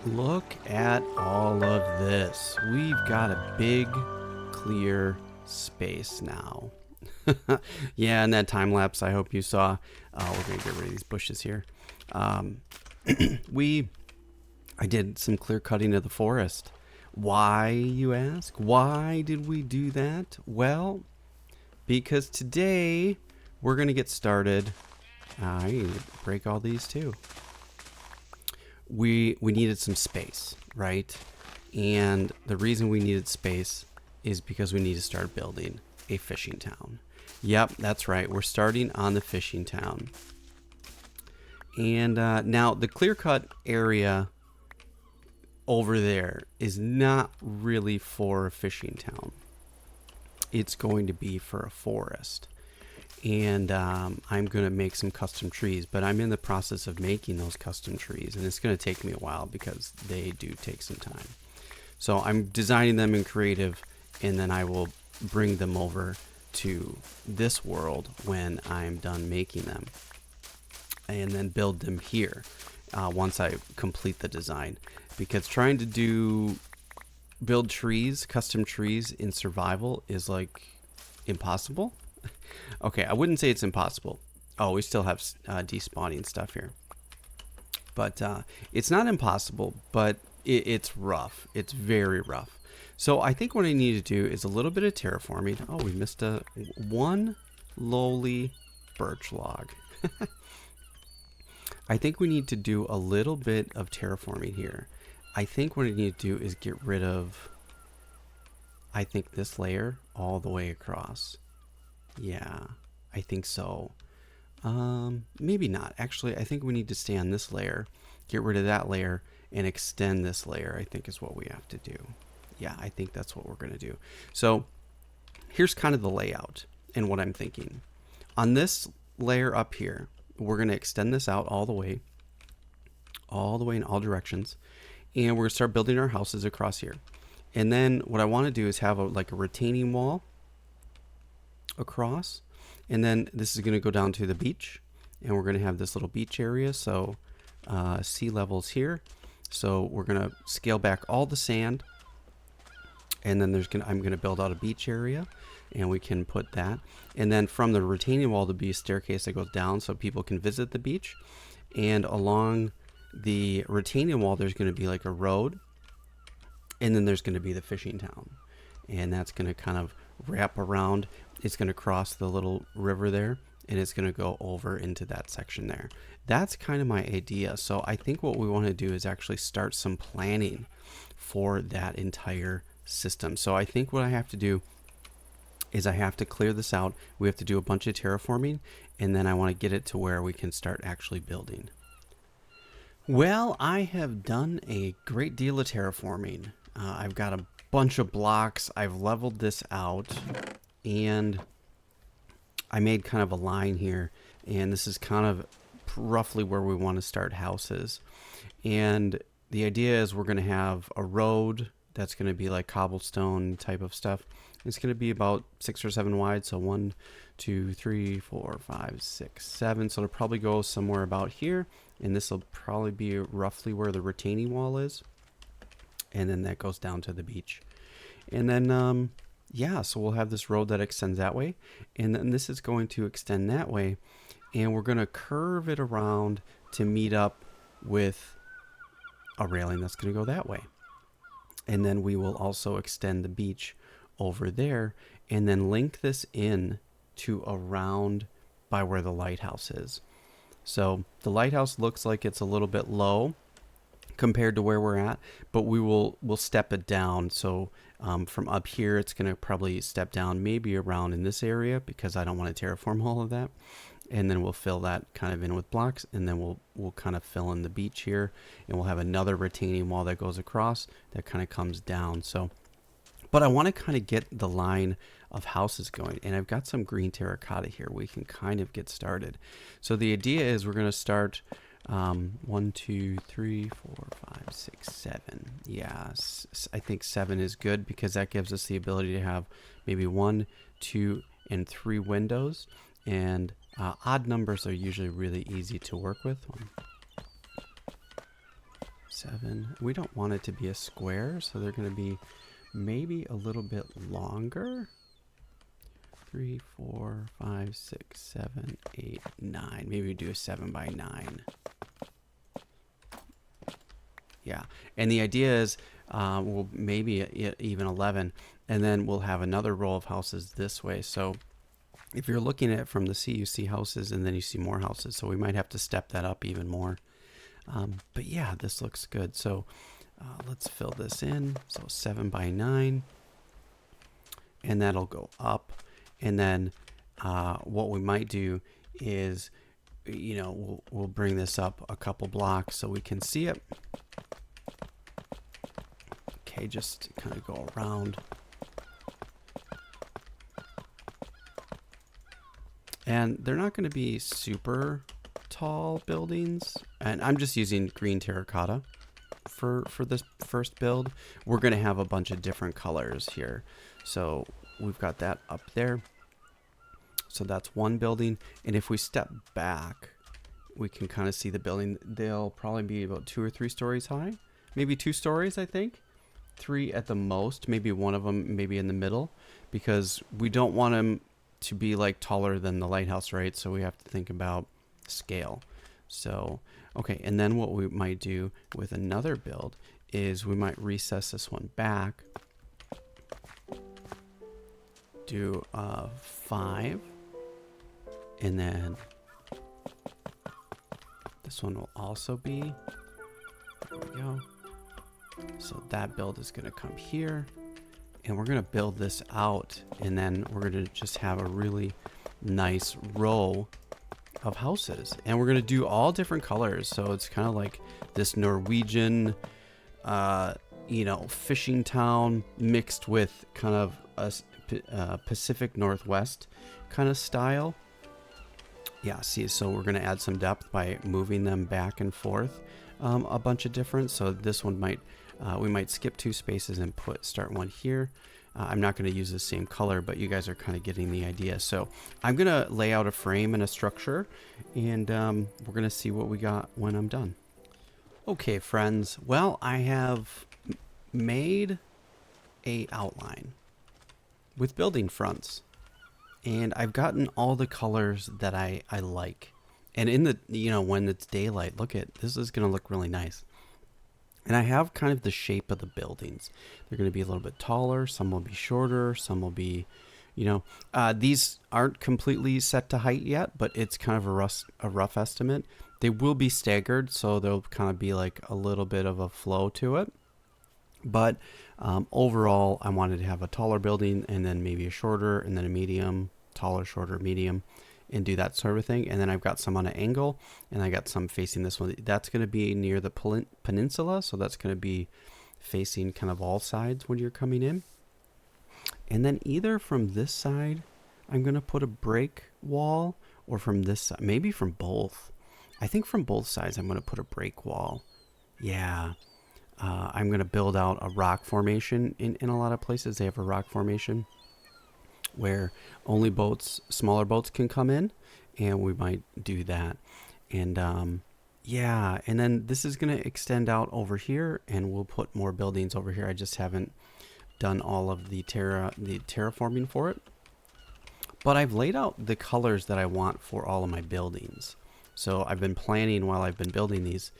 Look at all of this. We've got a big, clear space now. Yeah, and that time lapse I hope you saw. We're going to get rid of these bushes here. I did some clear cutting of the forest. Why, you ask? Why did we do that? Well, because today we're going to get started. I need to break all these too. We needed some space, right? And the reason we needed space is because we need to start building a fishing town. Yep, that's right. We're starting on the fishing town. And now the clear-cut area over there is not really for a fishing town. It's going to be for a forest. And I'm going to make some custom trees, but I'm in the process of making those custom trees, and it's going to take me a while because they do take some time. So I'm designing them in creative, and then I will bring them over to this world when I'm done making them, and then build them here once I complete the design. Because trying to build trees, custom trees in survival is like impossible. Okay, I wouldn't say it's impossible. Oh, we still have despawning stuff here. But it's not impossible, but it's rough. It's very rough. So I think what I need to do is a little bit of terraforming. Oh, we missed one lowly birch log. I think we need to do a little bit of terraforming here. I think what I need to do is get rid of, I think, this layer all the way across. Yeah, I think so. Maybe not. Actually, I think we need to stay on this layer, get rid of that layer, and extend this layer, I think is what we have to do. Yeah, I think that's what we're going to do. So here's kind of the layout and what I'm thinking. On this layer up here, we're going to extend this out all the way in all directions. And we're going to start building our houses across here. And then what I want to do is have a retaining wall across, and then this is going to go down to the beach, and we're going to have this little beach area. So sea levels here, so we're going to scale back all the sand, and then I'm going to build out a beach area, and we can put that, and then from the retaining wall to be a staircase that goes down so people can visit the beach. And along the retaining wall there's going to be like a road, and then there's going to be the fishing town, and that's going to kind of wrap around. It's going to cross the little river there, and it's going to go over into that section there. That's kind of my idea. So I think what we want to do is actually start some planning for that entire system. So I think what I have to do is I have to clear this out. We have to do a bunch of terraforming, and then I want to get it to where we can start actually building. Well, I have done a great deal of terraforming. I've got a bunch of blocks. I've leveled this out, and I made kind of a line here, and this is kind of roughly where we want to start houses. And the idea is we're going to have a road that's going to be like cobblestone type of stuff. It's going to be about 6 or 7 wide, so 1, 2, 3, 4, 5, 6, 7. So it'll probably go somewhere about here, and this will probably be roughly where the retaining wall is, and then that goes down to the beach. And then yeah, so we'll have this road that extends that way, and then this is going to extend that way, and we're going to curve it around to meet up with a railing that's going to go that way. And then we will also extend the beach over there, and then link this in to around by where the lighthouse is. So the lighthouse looks like it's a little bit low compared to where we're at, but we'll step it down. So from up here, it's going to probably step down maybe around in this area because I don't want to terraform all of that. And then we'll fill that kind of in with blocks, and then we'll kind of fill in the beach here, and we'll have another retaining wall that goes across that kind of comes down. So, but I want to kind of get the line of houses going, and I've got some green terracotta here. We can kind of get started. So the idea is we're going to start 1, 2, 3, 4, 5, 6, 7. Yeah, I think 7 is good because that gives us the ability to have maybe 1, 2, and 3 windows. And odd numbers are usually really easy to work with. 7. We don't want it to be a square, so they're going to be maybe a little bit longer. 3, 4, 5, 6, 7, 8, 9. Maybe we do a 7 by 9. Yeah, and the idea is we'll maybe even 11, and then we'll have another row of houses this way. So if you're looking at it from the sea, you see houses and then you see more houses. So we might have to step that up even more. But yeah, this looks good. So let's fill this in. So 7 by 9. And that'll go up. And then what we might do is, we'll bring this up a couple blocks so we can see it. Okay, just kind of go around. And they're not going to be super tall buildings. And I'm just using green terracotta for this first build. We're going to have a bunch of different colors here. So we've got that up there. So that's one building. And if we step back, we can kind of see the building. They'll probably be about 2 or 3 stories high. Maybe 2 stories, I think. 3 at the most. Maybe one of them maybe in the middle. Because we don't want them to be like taller than the lighthouse, right? So we have to think about scale. So, okay, and then what we might do with another build is we might recess this one back, do 5, and then this one will also be, there we go. So that build is going to come here. And we're going to build this out, and then we're going to just have a really nice row of houses. And we're going to do all different colors. So it's kind of like this Norwegian, fishing town mixed with kind of a Pacific Northwest kind of style. Yeah, see, so we're going to add some depth by moving them back and forth a bunch of different. So this one might... we might skip 2 spaces and start one here. I'm not going to use the same color, but you guys are kind of getting the idea. So I'm going to lay out a frame and a structure, and we're going to see what we got when I'm done. Okay, friends. Well, I have made a outline with building fronts, and I've gotten all the colors that I like. And in the, when it's daylight, look at this is going to look really nice. And I have kind of the shape of the buildings. They're going to be a little bit taller. Some will be shorter. Some will be, these aren't completely set to height yet, but it's kind of a rough estimate. They will be staggered, so there'll kind of be like a little bit of a flow to it. But overall, I wanted to have a taller building and then maybe a shorter and then a medium, taller, shorter, medium, and do that sort of thing. And then I've got some on an angle, and I got some facing this one. That's going to be near the peninsula, so that's going to be facing kind of all sides when you're coming in. And then either from this side, I'm going to put a break wall, or from this side, maybe from both. I think from both sides, I'm going to put a break wall. Yeah. I'm going to build out a rock formation. In a lot of places, they have a rock formation where only smaller boats can come in, and we might do that. And yeah, and then this is going to extend out over here, and we'll put more buildings over here. I just haven't done all of the terraforming for it, but I've laid out the colors that I want for all of my buildings. So I've been planning while I've been building these,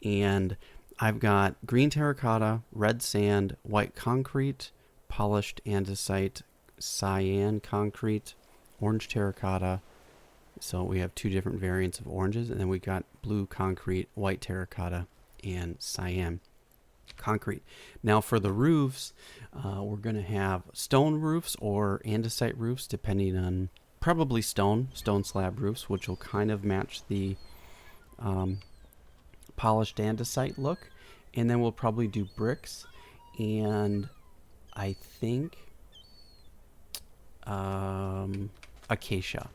and I've got green terracotta, red sand, white concrete, polished andesite, cyan concrete, orange terracotta, So we have 2 different variants of oranges, and then we got blue concrete, white terracotta, and cyan concrete. Now for the roofs, we're going to have stone roofs or andesite roofs, depending on, probably stone slab roofs, which will kind of match the polished andesite look. And then we'll probably do bricks, and I think acacia.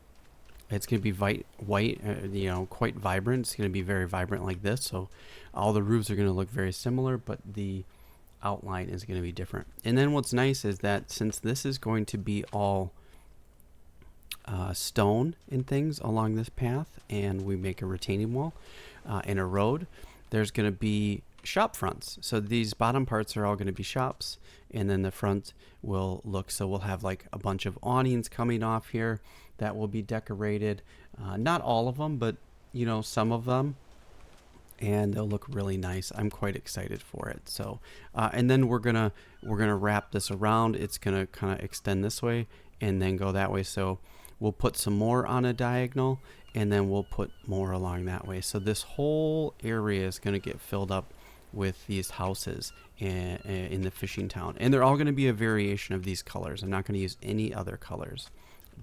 It's going to be white, quite vibrant. It's going to be very vibrant like this. So all the roofs are going to look very similar, but the outline is going to be different. And then what's nice is that since this is going to be all stone and things along this path, and we make a retaining wall and a road, there's going to be shop fronts. So these bottom parts are all going to be shops, and then the front will look, so we'll have like a bunch of awnings coming off here that will be decorated. Not all of them, but some of them, and they'll look really nice. I'm quite excited for it. So and then we're gonna wrap this around. It's gonna kind of extend this way and then go that way. So we'll put some more on a diagonal, and then we'll put more along that way. So this whole area is going to get filled up with these houses in the fishing town. And they're all going to be a variation of these colors. I'm not going to use any other colors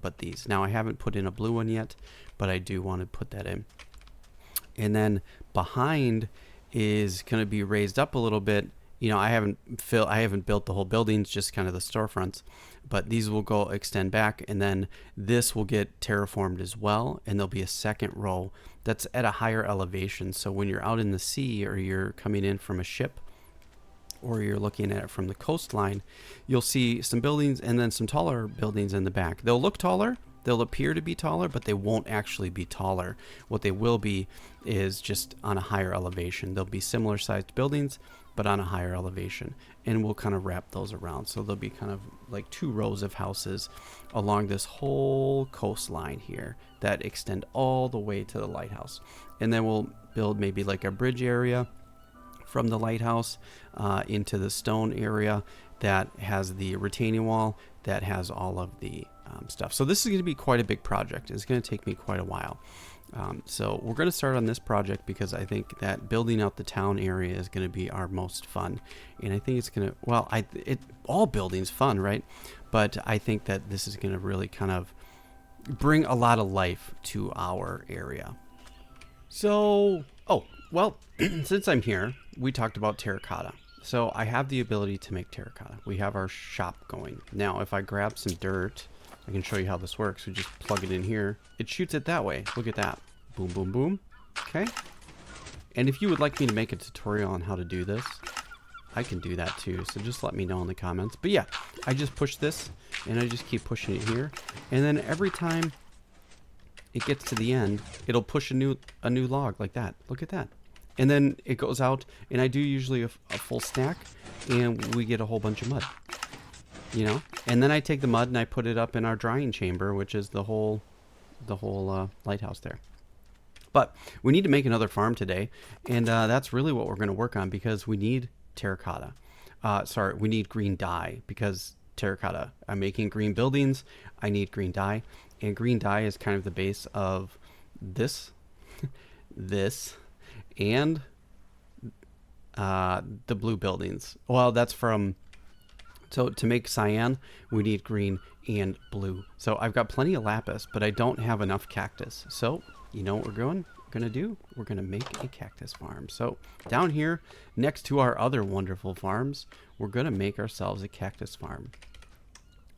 but these. Now I haven't put in a blue one yet, but I do want to put that in. And then behind is going to be raised up a little bit. I haven't built the whole buildings, just kind of the storefronts, but these will go extend back, and then this will get terraformed as well, and there'll be a second row that's at a higher elevation. So when you're out in the sea, or you're coming in from a ship, or you're looking at it from the coastline, you'll see some buildings and then some taller buildings in the back. They'll look taller, they'll appear to be taller, but they won't actually be taller. What they will be is just on a higher elevation. They'll be similar sized buildings, but on a higher elevation, and we'll kind of wrap those around. So there'll be kind of like 2 rows of houses along this whole coastline here that extend all the way to the lighthouse. And then we'll build maybe like a bridge area from the lighthouse into the stone area that has the retaining wall that has all of the stuff. So this is going to be quite a big project. It's going to take me quite a while. So we're going to start on this project because I think that building out the town area is going to be our most fun. And I think it's going to, all building's fun, right? But I think that this is going to really kind of bring a lot of life to our area. So, since I'm here, we talked about terracotta. So I have the ability to make terracotta. We have our shop going. Now, if I grab some dirt, I can show you how this works. We just plug it in here. It shoots it that way. Look at that. Boom, boom, boom. Okay. And if you would like me to make a tutorial on how to do this, I can do that too. So just let me know in the comments. But yeah, I just push this, and I just keep pushing it here. And then every time it gets to the end, it'll push a new log like that. Look at that. And then it goes out, and I do usually a full stack, and we get a whole bunch of mud. And then I take the mud and I put it up in our drying chamber, which is the whole lighthouse there. But we need to make another farm today, and that's really what we're going to work on, because we need terracotta. We need green dye, because terracotta. I'm making green buildings. I need green dye, and green dye is kind of the base of this, this, and the blue buildings. Well, that's from. So to make cyan, we need green and blue. So I've got plenty of lapis, but I don't have enough cactus. So you know what we're going to do? We're going to make a cactus farm. So down here, next to our other wonderful farms, we're going to make ourselves a cactus farm.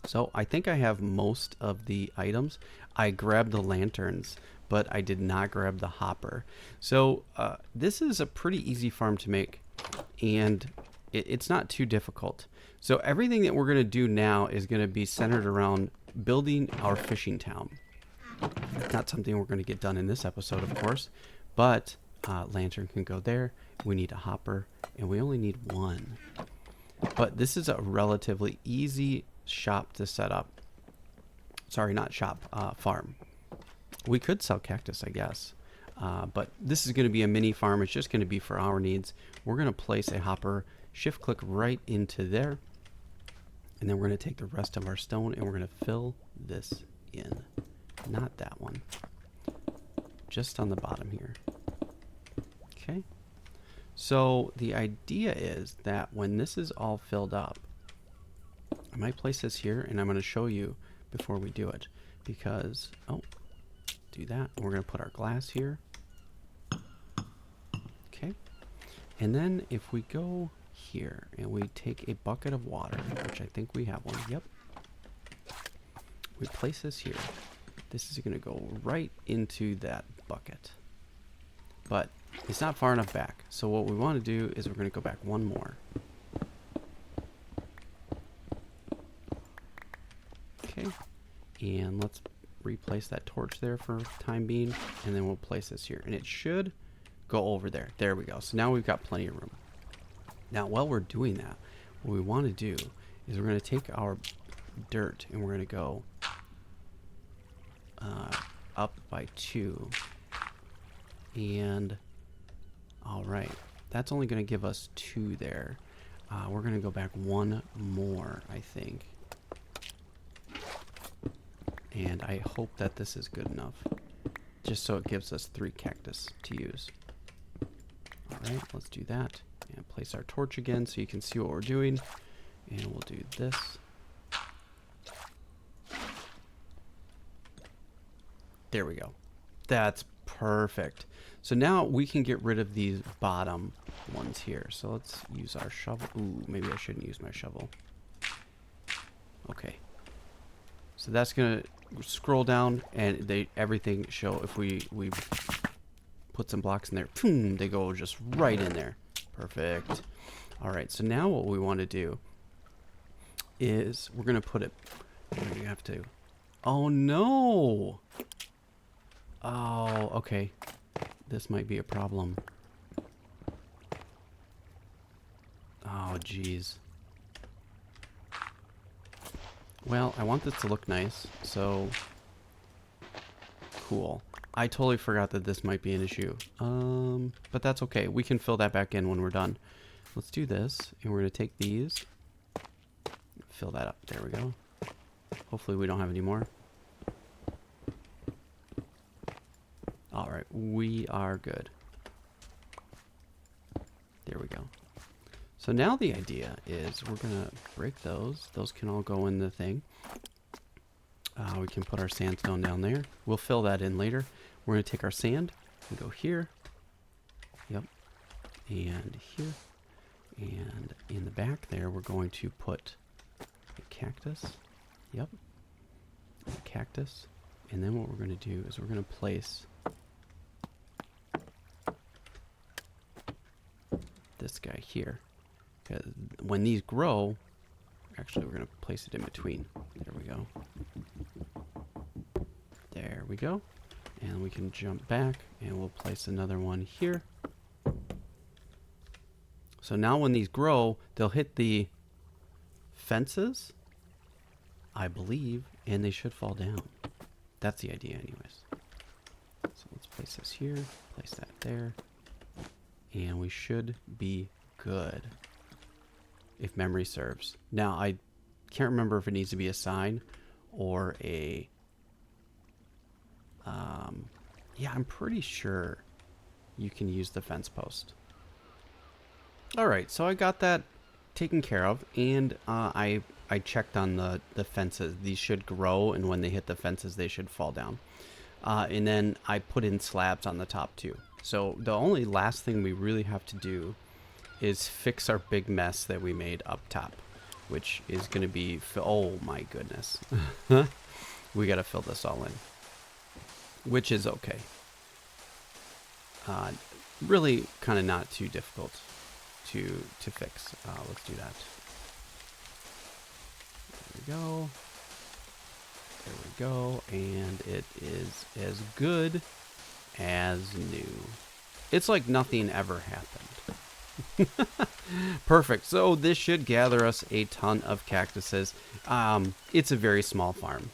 So I think I have most of the items. I grabbed the lanterns, but I did not grab the hopper. So this is a pretty easy farm to make, and it's not too difficult. So everything that we're going to do now is going to be centered around building our fishing town. Not something we're going to get done in this episode, of course, but lantern can go there. We need a hopper, and we only need 1. But this is a relatively easy shop to set up. Sorry, not shop, farm. We could sell cactus, I guess. But this is going to be a mini farm. It's just going to be for our needs. We're going to place a hopper, shift click right into there. And then we're going to take the rest of our stone and we're going to fill this in. Not that one. just on the bottom here. Okay. So the idea is that when this is all filled up, I might place this here, and I'm going to show you before we do it, because, oh, do that. We're going to put our glass here. Okay. And then if we go here and we take a bucket of water, which I think we have one. Yep. We place this here. This is going to go right into that bucket. But it's not far enough back. So what we want to do is we're going to go back one more. Okay. And let's replace that torch there for time being. And then we'll place this here. And it should go over there. There we go. So now we've got plenty of room. Now while we're doing that, what we want to do is we're going to take our dirt and we're going to go up by 2. And all right, that's only going to give us 2 there. We're going to go back 1 more, I think. And I hope that this is good enough, just so it gives us 3 cactus to use. All right, let's do that. And place our torch again so you can see what we're doing. And we'll do this. There we go. That's perfect. So now we can get rid of these bottom ones here. So let's use our shovel. Ooh, maybe I shouldn't use my shovel. Okay. So that's going to scroll down and everything show. If we put some blocks in there, boom, they go just right in there. Perfect. All right, so now what we want to do is we're going to put it, we have to, oh no. Oh, okay. This might be a problem. Oh, geez. Well, I want this to look nice, so cool. I totally forgot that this might be an issue. But that's okay. We can fill that back in when we're done. Let's do this, and we're going to take these, fill that up. There we go. Hopefully we don't have any more. All right, we are good. There we go. So now the idea is we're going to break those. Those can all go in the thing. We can put our sandstone down there. We'll fill that in later. We're going to take our sand and go here. Yep. And here. And in the back there, we're going to put a cactus. Yep. A cactus. And then what we're going to do is we're going to place this guy here. Because when these grow, actually we're going to place it in between. There we go. There we go. And we can jump back and we'll place another one here. So now when these grow, they'll hit the fences, I believe, and they should fall down. That's the idea anyways. So let's place this here, place that there, and we should be good, if memory serves. Now, I can't remember if it needs to be a sign or a... yeah, I'm pretty sure you can use the fence post. All right, so I got that taken care of, and I checked on the fences. These should grow, and when they hit the fences, they should fall down. And then I put in slabs on the top too. So the only last thing we really have to do is fix our big mess that we made up top, which is going to be, oh my goodness. We got to fill this all in, which is okay. Really kind of not too difficult to fix. Let's do that. There we go. There we go. And it is as good as new. It's like nothing ever happened. Perfect. So this should gather us a ton of cactuses. It's a very small farm.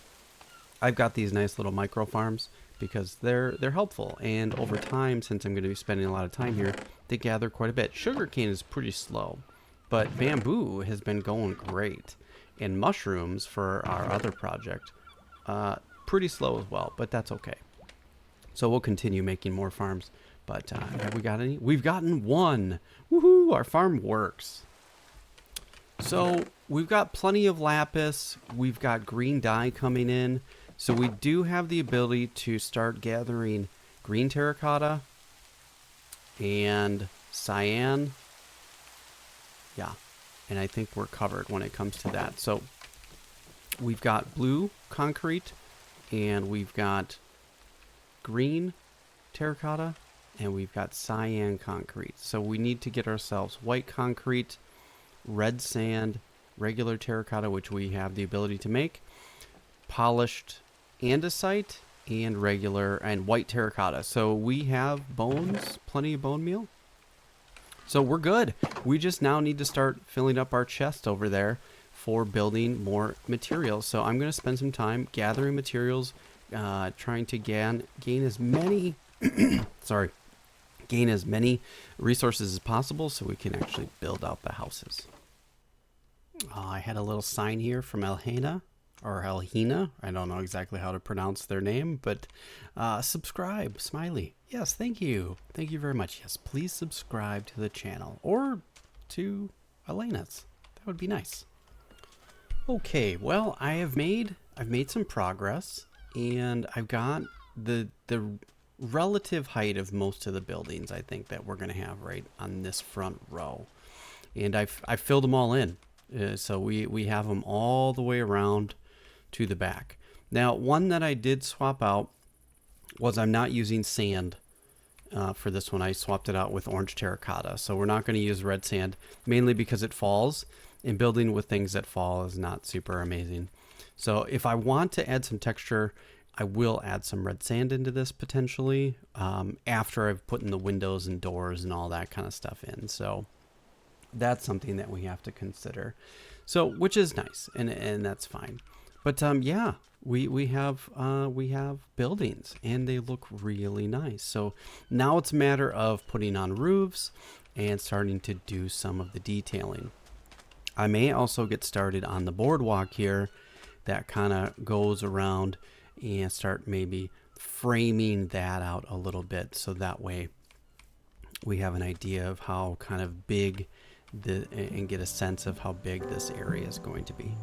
I've got these nice little micro farms because they're helpful, and over time, since I'm going to be spending a lot of time here, they gather quite a bit. Sugarcane is pretty slow, but bamboo has been going great, and mushrooms for our other project, pretty slow as well, but that's okay. So we'll continue making more farms. But have we got any? We've gotten one. Woohoo! Our farm works. So we've got plenty of lapis. We've got green dye coming in. So we do have the ability to start gathering green terracotta and cyan. Yeah. And I think we're covered when it comes to that. So we've got blue concrete and we've got green terracotta and we've got cyan concrete. So we need to get ourselves white concrete, red sand, regular terracotta, which we have the ability to make, polished andesite, and regular and white terracotta. So we have bones, plenty of bone meal. So we're good. We just now need to start filling up our chest over there for building more materials. So I'm going to spend some time gathering materials, trying to gain as many gain as many resources as possible so we can actually build out the houses. I had a little sign here from Elhena, or Elhena. I don't know exactly how to pronounce their name, but subscribe, smiley. Yes, thank you. Thank you very much. Yes, please subscribe to the channel or to Elena's. That would be nice. Okay, well, I've made some progress, and I've got the relative height of most of the buildings I think that we're going to have right on this front row. And I've filled them all in. So we have them all the way around to the back. Now, one that I did swap out was I'm not using sand for this one. I swapped it out with orange terracotta. So we're not going to use red sand, mainly because it falls, and building with things that fall is not super amazing. So if I want to add some texture, I will add some red sand into this potentially after I've put in the windows and doors and all that kind of stuff in. So that's something that we have to consider. So, which is nice, and that's fine. But yeah, we have buildings, and they look really nice. So now it's a matter of putting on roofs and starting to do some of the detailing. I may also get started on the boardwalk here that kind of goes around and start maybe framing that out a little bit, so that way we have an idea of how kind of big and get a sense of how big this area is going to be.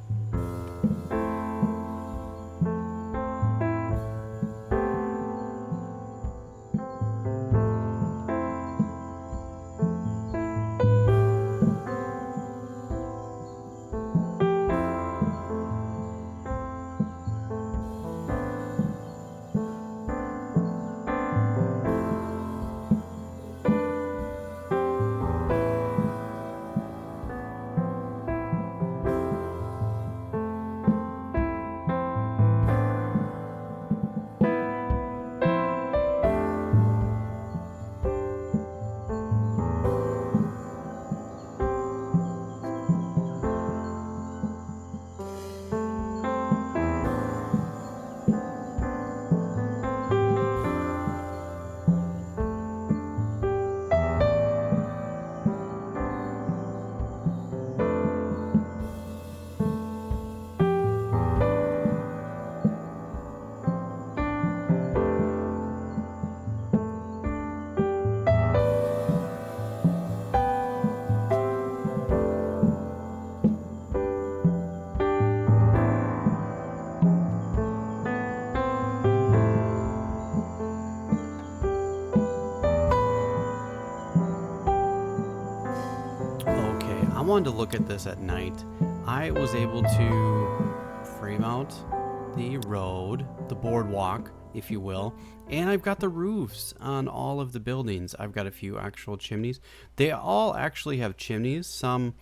Wanted to look at this at night. I was able to frame out the road, the boardwalk, if you will, and I've got the roofs on all of the buildings. I've got a few actual chimneys. They all actually have chimneys. Some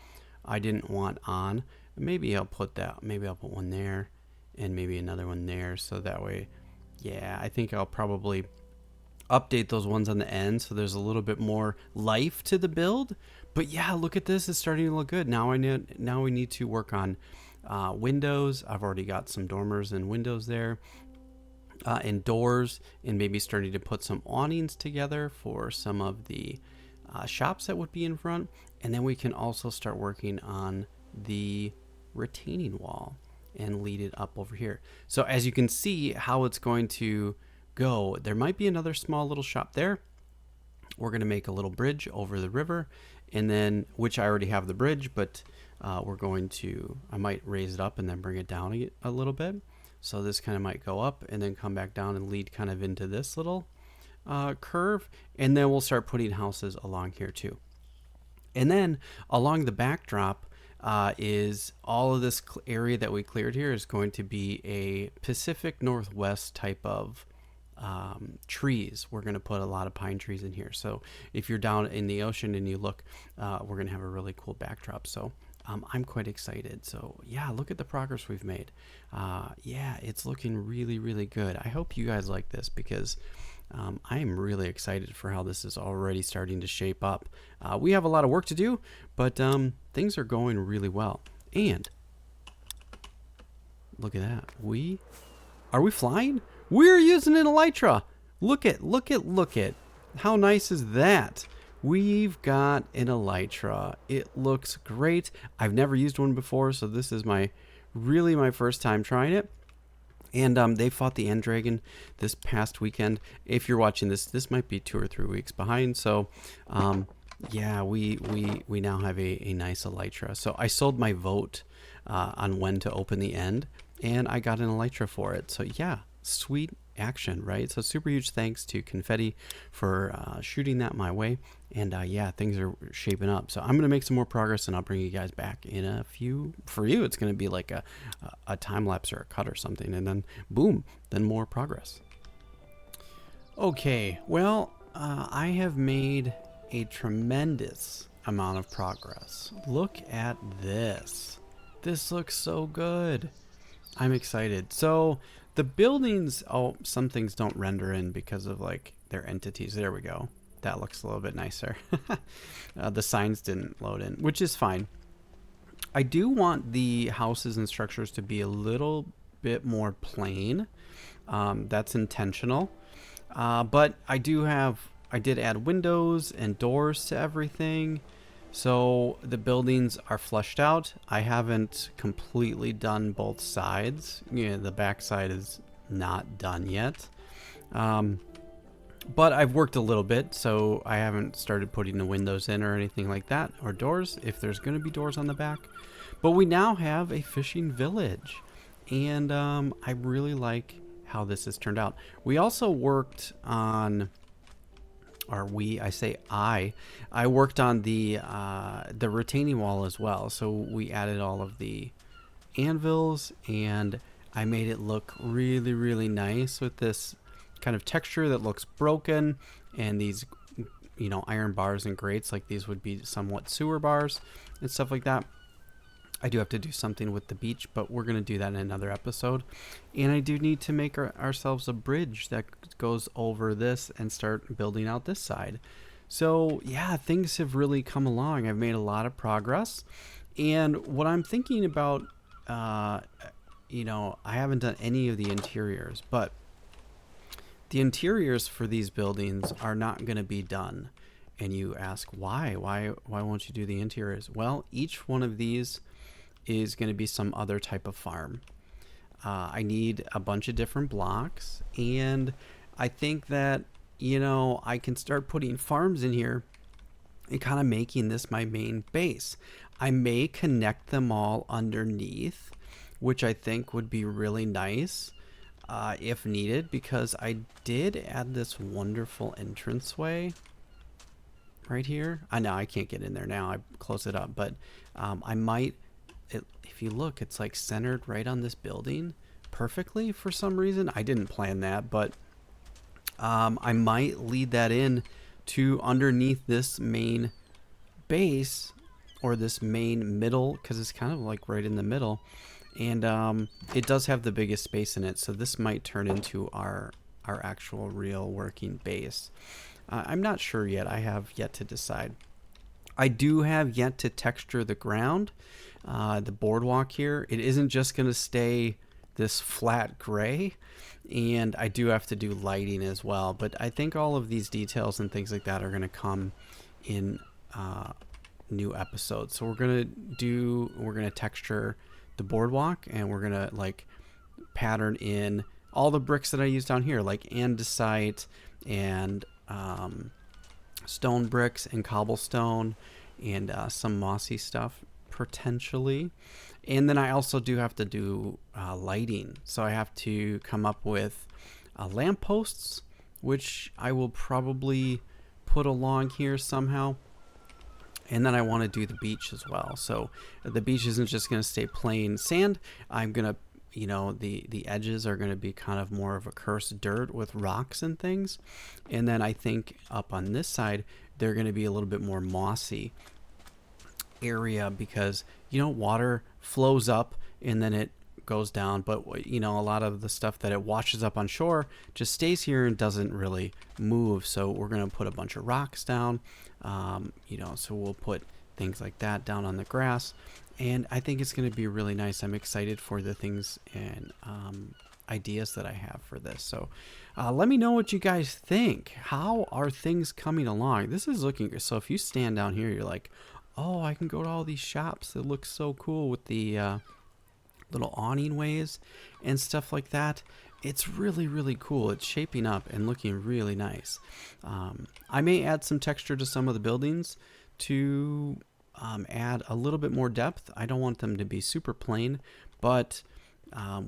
I didn't want on. Maybe I'll put one there and maybe another one there, so that way, yeah, I think I'll probably update those ones on the end so there's a little bit more life to the build. But yeah, look at this. It's starting to look good. Now we need to work on windows. I've already got some dormers and windows there, and doors, and maybe starting to put some awnings together for some of the shops that would be in front. And then we can also start working on the retaining wall and lead it up over here. So as you can see how it's going to go. There might be another small little shop there. We're going to make a little bridge over the river, and then, which I already have the bridge, but we're going to, I might raise it up and then bring it down a little bit. So this kind of might go up and then come back down and lead kind of into this little curve. And then we'll start putting houses along here too. And then along the backdrop is all of this area that we cleared here is going to be a Pacific Northwest type of trees. We're going to put a lot of pine trees in here. So if you're down in the ocean and you look, we're going to have a really cool backdrop. So I'm quite excited. So yeah, look at the progress we've made. Yeah, it's looking really, really good. I hope you guys like this because I am really excited for how this is already starting to shape up. We have a lot of work to do, but things are going really well. And look at that. Are we flying? We're using an elytra. Look at. How nice is that? We've got an elytra. It looks great. I've never used one before, so this is my first time trying it. And they fought the End Dragon this past weekend. If you're watching this might be 2 or 3 weeks behind. So yeah, we now have a nice elytra. So I sold my vote on when to open the end, and I got an elytra for it. So yeah, sweet action, right? So super huge thanks to Confetti for shooting that my way. And yeah, things are shaping up. So I'm going to make some more progress, and I'll bring you guys back in a few. For you, it's going to be like a time lapse or a cut or something, and then boom, then more progress. Okay, well, I have made a tremendous amount of progress. Look at this. This looks so good. I'm excited. So the buildings, some things don't render in because of like their entities. There we go. That looks a little bit nicer. The signs didn't load in, which is fine. I do want the houses and structures to be a little bit more plain. That's intentional. But I did add windows and doors to everything. So the buildings are fleshed out. I haven't completely done both sides. Yeah, the back side is not done yet. But I've worked a little bit, so I haven't started putting the windows in or anything like that, or doors, if there's going to be doors on the back. But we now have a fishing village, and I really like how this has turned out. We also worked on, I worked on the retaining wall as well. So we added all of the anvils, and I made it look really, really nice with this kind of texture that looks broken, and these, iron bars and grates, like these would be somewhat sewer bars and stuff like that. I do have to do something with the beach, but we're going to do that in another episode. And I do need to make ourselves a bridge that goes over this and start building out this side. So yeah, things have really come along. I've made a lot of progress. And what I'm thinking about, I haven't done any of the interiors, but the interiors for these buildings are not going to be done. And you ask, why? Why won't you do the interiors? Well, each one of these is going to be some other type of farm. I need a bunch of different blocks, and I think that, I can start putting farms in here and kind of making this my main base. I may connect them all underneath, which I think would be really nice if needed, because I did add this wonderful entranceway right here. I know I can't get in there now. I close it up, but I might. If you look, it's like centered right on this building perfectly for some reason. I didn't plan that, but I might lead that in to underneath this main base, or this main middle, because it's kind of like right in the middle, and it does have the biggest space in it, so this might turn into our actual real working base. I'm not sure yet. I have yet to decide. I do have yet to texture the ground, the boardwalk here. It isn't just going to stay this flat gray, and I do have to do lighting as well. But I think all of these details and things like that are going to come in new episodes. So we're going to texture the boardwalk, and we're going to like pattern in all the bricks that I use down here, like andesite and stone bricks and cobblestone and some mossy stuff potentially. And then I also do have to do lighting. So I have to come up with lampposts, which I will probably put along here somehow. And then I want to do the beach as well. So the beach isn't just going to stay plain sand. I'm going to, you know, the edges are going to be kind of more of a cursed dirt with rocks and things. And then I think up on this side, they're going to be a little bit more mossy area because, you know, water flows up and then it goes down, but you know, a lot of the stuff that it washes up on shore just stays here and doesn't really move. So we're going to put a bunch of rocks down, you know, so we'll put things like that down on the grass, and I think it's going to be really nice. I'm excited for the things and ideas that I have for this. So let me know what you guys think. How are things coming along? This is looking good. So if you stand down here, you're like, oh, I can go to all these shops that look so cool with the little awning ways and stuff like that. It's really, really cool. It's shaping up and looking really nice. I may add some texture to some of the buildings to add a little bit more depth. I don't want them to be super plain, but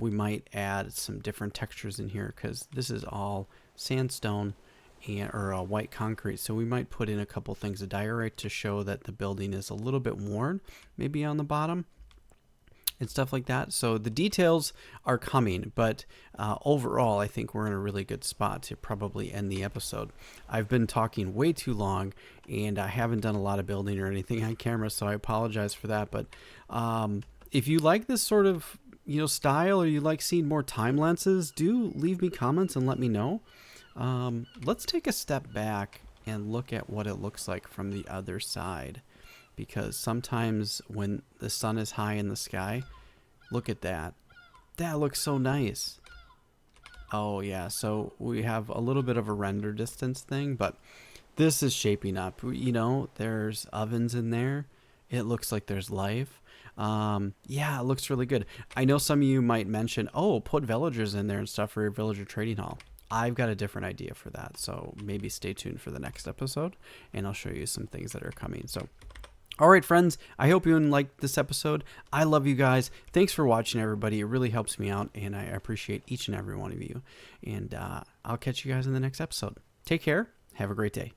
we might add some different textures in here because this is all sandstone or white concrete. So we might put in a couple things of diorite to show that the building is a little bit worn, maybe on the bottom and stuff like that. So the details are coming, but overall, I think we're in a really good spot to probably end the episode. I've been talking way too long, and I haven't done a lot of building or anything on camera, so I apologize for that. But if you like this sort of, you know, style, or you like seeing more time lenses, do leave me comments and let me know. Let's take a step back and look at what it looks like from the other side. Because sometimes when the sun is high in the sky, look at that. That looks so nice. Oh yeah, so we have a little bit of a render distance thing, but this is shaping up. You know, there's ovens in there. It looks like there's life. Yeah, it looks really good. I know some of you might mention, oh, put villagers in there and stuff for your villager trading hall. I've got a different idea for that, so maybe stay tuned for the next episode, and I'll show you some things that are coming. So all right, friends, I hope you liked this episode. I love you guys. Thanks for watching, everybody. It really helps me out, and I appreciate each and every one of you. And I'll catch you guys in the next episode. Take care. Have a great day.